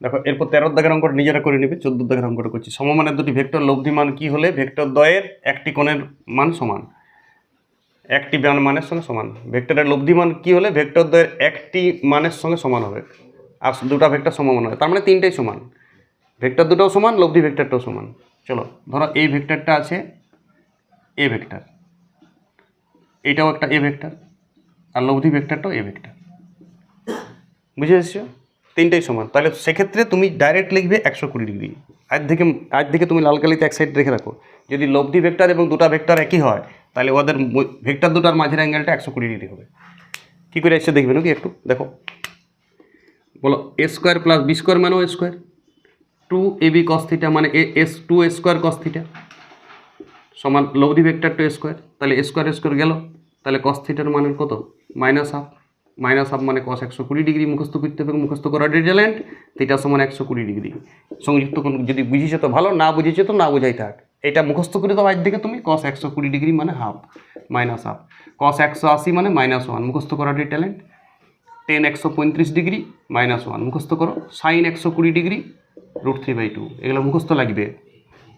দেখো এরপর 13 দাগের অঙ্কটা নিজেরা করে নেবে। 14 দাগের অঙ্কটা করছি। সমমানের দুটি ভেক্টর লব্ধি মান কি হলে ভেক্টর দ্বয়ের একটি কোণের মান সমান, একটি মানের সঙ্গে সমান। ভেক্টরের লব্ধি মান কি হলে ভেক্টর দ্বয়ের একটি মানের সঙ্গে সমান হবে, আর দুটা ভেক্টর সমান হবে, তার মানে তিনটাই সমান। ভেক্টর দুটোও সমান, লব্ধি ভেক্টরটাও সমান। চলো ধরো এই ভেক্টরটা আছে এ ভেক্টর, এইটাও একটা এ ভেক্টর, আর লব্ধি ভেক্টরটাও এ ভেক্টর। বুঝে এসছো? তিনটাই সমান। তাহলে সেক্ষেত্রে তুমি ডাইরেক্ট লিখবে 120 ডিগ্রি। আজ থেকে তুমি লাল কালিতে এক সাইড রেখে রাখো। যদি লব্ধি ভেক্টর এবং দুটা ভেক্টর একই হয় তাহলে ওদের ভেক্টর দুটার মাঝের অ্যাঙ্গেলটা 120 ডিগ্রি হবে। কী করে এসে দেখবে নাকি একটু দেখো। বলো এ স্কোয়ার প্লাস বি স্কোয়ার মানে ও স্কোয়ার, 2ab cos থিটা মানে টু এ স্কোয়ার কস থিটা সমান লব্ধি ভেক্টর টু স্কোয়ার। তাহলে স্কোয়ার গেল, তাহলে কস থিটার মানের কত? -1/2। -1/2 মানে cos 120 ডিগ্রি মুখস্থ করতে হবে, মুখস্থ করার রেজাল্ট থিটা সমান 120 ডিগ্রি। সংযুক্ত কোণ যদি বুঝিয়েছো তো ভালো, না বুঝিয়েছো তো না বোঝাই থাক। এটা মুখস্থ করে দাও আজ থেকে তুমি। cos 120 ডিগ্রি মানে হাফ, -1/2। cos 180 মানে -1, মুখস্থ করার ট্যালেন্ট। tan 135 ডিগ্রি -1 মুখস্থ করো। sin 120 ডিগ্রি √3/2, এগুলো মুখস্থ লাগবে,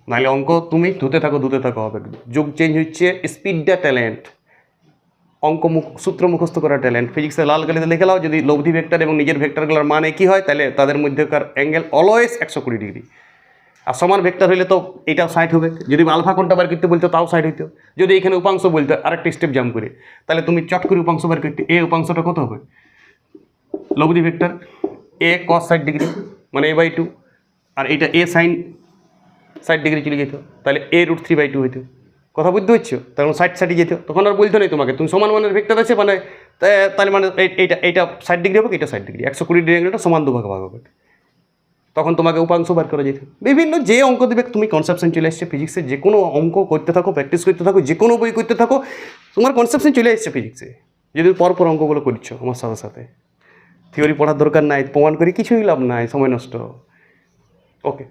নাহলে অঙ্ক তুমি ধুতে থাকো হবে। যোগ চেঞ্জ হচ্ছে স্পিডটা ট্যালেন্ট, অঙ্ক সূত্র মুখস্থ করার ট্যালেন্ট। ফিজিক্সে লাল কালিতে লিখে নাও, যদি লব্ধি ভেক্টর এবং নিজের ভেক্টরগুলোর মান একই হয় তাহলে তাদের মধ্যেকার অ্যাঙ্গেল অলওয়েজ 120 ডিগ্রি। আর সমান ভেক্টর হলে তো এটাও 60 হবে। যদি আলফা কোণটা বার করতে বলতো তাও 60 হইতো। যদি এখানে উপাংশ বলতো আরেকটা স্টেপ জাম্প করে, তাহলে তুমি চট করে উপাংশ বার করতে, এ উপাংশটা কত হবে? লব্ধি ভেক্টর এ cos 60 ডিগ্রি মানে a/2, আর এটা এ সাইন 60 ডিগ্রি চলে যেত, তাহলে a √3/2 হইতো। কথা বুঝতে হচ্ছে? তখন 60 যেত, তখন আর বলতো নেই তোমাকে, তুমি সমান মানের ভেক্টর আছে মানে তাহলে মানে এইটা 60 ডিগ্রি হবে, এটা 60 ডিগ্রি, 120 ডিগ্রি অ্যাঙ্গেলটা সমান দুভাগ ভাগ হবে। তখন তোমাকে উপাংশ বার করা যেত। বিভিন্ন যে অঙ্ক দেবে তুমি কনসেপশন চলে এসছে ফিজিক্সে। যে কোনো অঙ্ক করতে থাকো, প্র্যাকটিস করতে থাকো, যে কোনো বই করতে থাকো, তোমার কনসেপশন চলে এসছে ফিজিক্সে। যদি পরপর অঙ্কগুলো করছো আমার সাথে সাথে, থিওরি পড়ার দরকার নাই, প্রমাণ করে কিছুই লাভ নাই, সময় নষ্ট। ওকে।